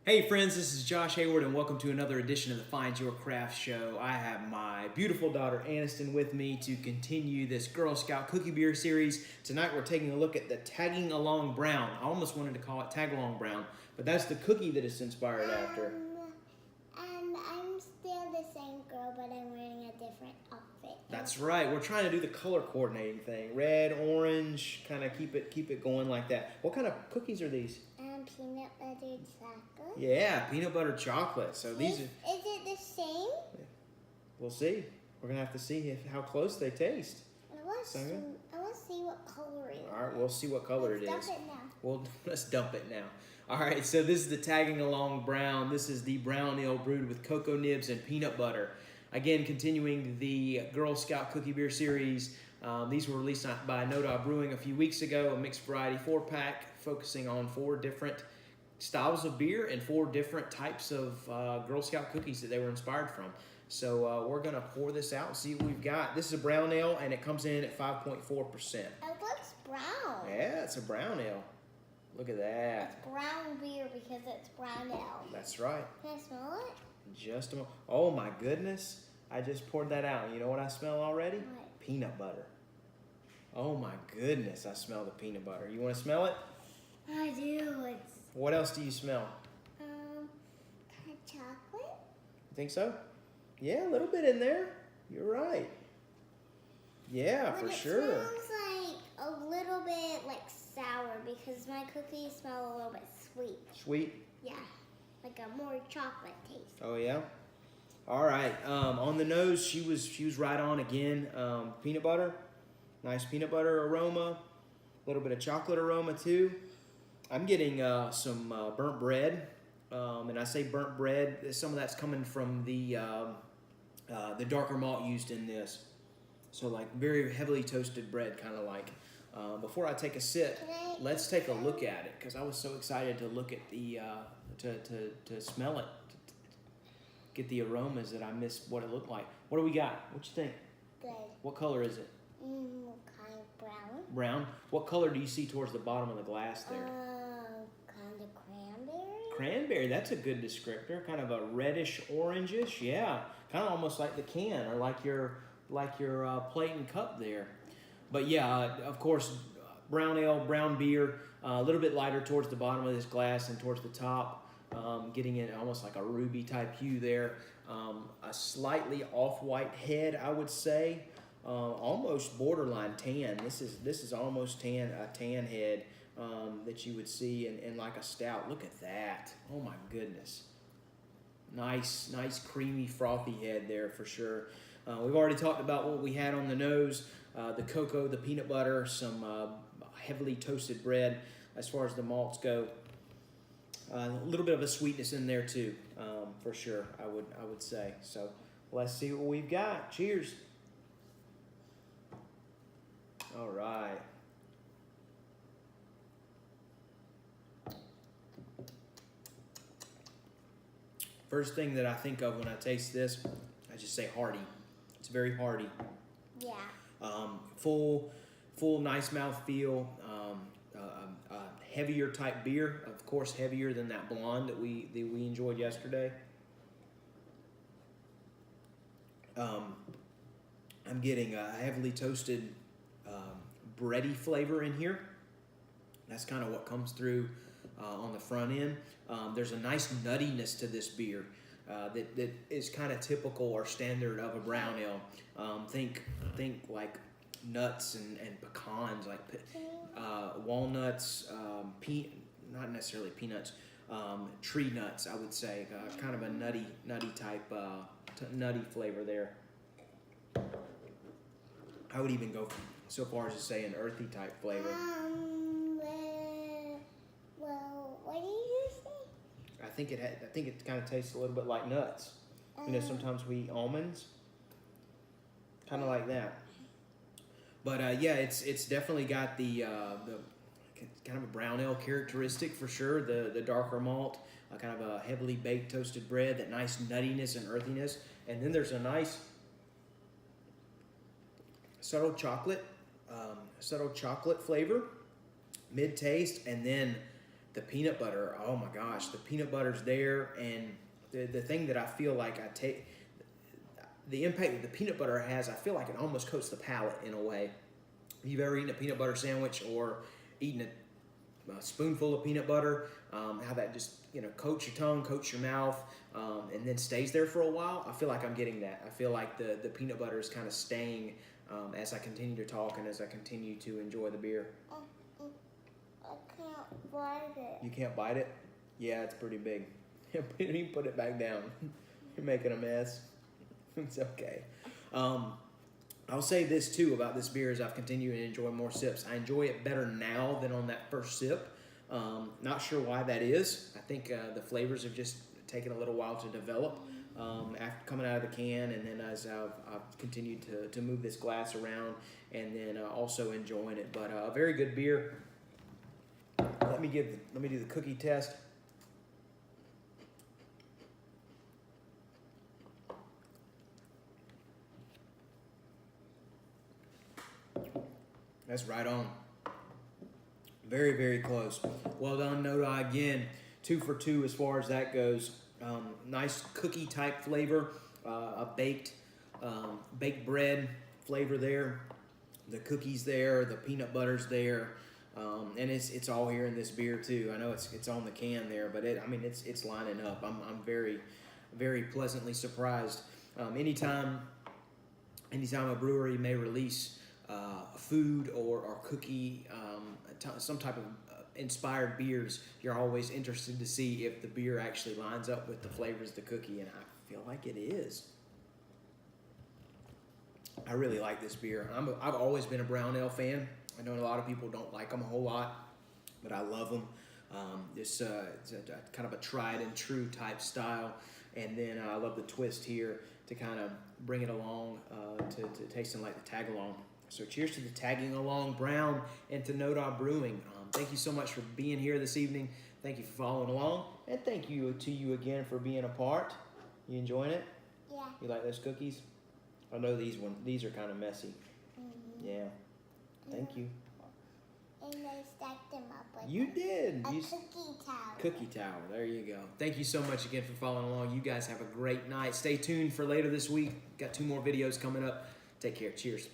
Hey friends, this is Josh Hayward and welcome to another edition of the Find Your Craft Show. I have my beautiful daughter Aniston with me to continue this Girl Scout cookie beer series. Tonight we're taking a look at the Tagging Along Brown. I almost wanted to call it Tag Along Brown, but that's the cookie that it's inspired after. I'm still the same girl, but I'm wearing a different outfit. That's right. We're trying to do the color coordinating thing. Red, orange, kind of keep it going like that. What kind of cookies are these? Peanut butter chocolate. Yeah, peanut butter chocolate. So these are... Is it the same? We'll see. We're going to have to see how close they taste. I want to see what color it is. All right, we'll see what color it is. Let's dump it now. Well, let's dump it now. All right, so this is the Tagging Along Brown. This is the brown ale brewed with cocoa nibs and peanut butter. Again, continuing the Girl Scout cookie beer series. These were released by NoDa Brewing a few weeks ago, a mixed variety 4-pack focusing on 4 different styles of beer and 4 different types of Girl Scout cookies that they were inspired from. So we're going to pour this out and see what we've got. This is a brown ale, and it comes in at 5.4%. It looks brown. Yeah, it's a brown ale. Look at that. It's brown beer because it's brown ale. That's right. Can I smell it? Just a moment. Oh my goodness. I just poured that out. You know what I smell already? What? Peanut butter. Oh my goodness, I smell the peanut butter. You want to smell it? I do. It's What else do you smell? kind of chocolate. You think so? Yeah, a little bit in there. You're right. Yeah, But for sure. It smells like a little bit like sour because my cookies smell a little bit sweet. Sweet? Yeah, like a more chocolate taste. Oh yeah. All right. On the nose, she was right on again. Peanut butter, nice peanut butter aroma, a little bit of chocolate aroma too. I'm getting some burnt bread, and I say burnt bread. Some of that's coming from the darker malt used in this. So like very heavily toasted bread, kind of like. Before I take a sip, let's take a look at it because I was so excited to look at the to smell it, get the aromas that I missed what it looked like. What do we got? What you think? Good. What color is it? Kind of brown. Brown. What color do you see towards the bottom of the glass there? Kind of cranberry. Cranberry. That's a good descriptor. Kind of a reddish orangish. Yeah. Kind of almost like the can or like your plate and cup there. But yeah, of course, brown ale, brown beer, a little bit lighter towards the bottom of this glass and towards the top, getting it almost like a ruby type hue there. A slightly off-white head, I would say, almost borderline tan. This is almost tan, a tan head that you would see in like a stout. Look at that! Oh my goodness! Nice, creamy, frothy head there for sure. We've already talked about what we had on the nose. The cocoa, the peanut butter, some heavily toasted bread as far as the malts go. A little bit of a sweetness in there too, for sure, I would say. So let's see what we've got. Cheers. All right. First thing that I think of when I taste this, I just say hearty. It's very hearty. Yeah. Full, nice mouth feel. Heavier type beer, of course, heavier than that blonde that we enjoyed yesterday. I'm getting a heavily toasted bready flavor in here. That's kind of what comes through on the front end. There's a nice nuttiness to this beer that is kind of typical or standard of a brown ale. Think like nuts and pecans, like walnuts, not necessarily peanuts, tree nuts, I would say, kind of a nutty type, nutty flavor there. I would even go so far as to say an earthy type flavor. Well, what did you say? I think it kind of tastes a little bit like nuts. You know, sometimes we eat almonds, kind of like that. But yeah, it's definitely got the kind of a brown ale characteristic for sure. The darker malt, kind of a heavily baked toasted bread, that nice nuttiness and earthiness, and then there's a nice subtle chocolate flavor, mid taste, and then the peanut butter, oh my gosh, the peanut butter's there, and the thing that I feel like the impact that the peanut butter has, I feel like it almost coats the palate in a way. If you've ever eaten a peanut butter sandwich or eaten a spoonful of peanut butter, how that just, coats your tongue, coats your mouth, and then stays there for a while, I feel like I'm getting that. I feel like the peanut butter is kind of staying as I continue to talk and as I continue to enjoy the beer. I can't bite it. You can't bite it? Yeah, it's pretty big. You can put it back down. You're making a mess. It's okay. I'll say this too about this beer as I've continued to enjoy more sips. I enjoy it better now than on that first sip. Not sure why that is. I think the flavors have just taken a little while to develop after coming out of the can, and then as I've continued to move this glass around, and then also enjoying it. But a very good beer. Let me do the cookie test. That's right on. Very, very close. Well done, NoDa. Again, 2 for 2 as far as that goes. Nice cookie type flavor, a baked bread flavor there. The cookies there, the peanut butter's there, and it's all here in this beer too. I know it's on the can there, but it's lining up. I'm very, very pleasantly surprised. Anytime a brewery may release food or cookie, some type of inspired beers, you're always interested to see if the beer actually lines up with the flavors of the cookie, and I feel like it is. I really like this beer. I've always been a brown ale fan. I know a lot of people don't like them a whole lot, but I love them. It's a kind of a tried and true type style, and then I love the twist here to kind of bring it along to tasting like the tag along. So cheers to the tagging along brown and to NoDa Brewing. Thank you so much for being here this evening. Thank you for following along, and thank you to you again for being a part. You enjoying it? Yeah. You like those cookies? I know these are kind of messy. Mm-hmm. Yeah. Thank you. And I stacked them up like You did. a cookie tower. Cookie tower. There you go. Thank you so much again for following along. You guys have a great night. Stay tuned for later this week. Got 2 more videos coming up. Take care. Cheers.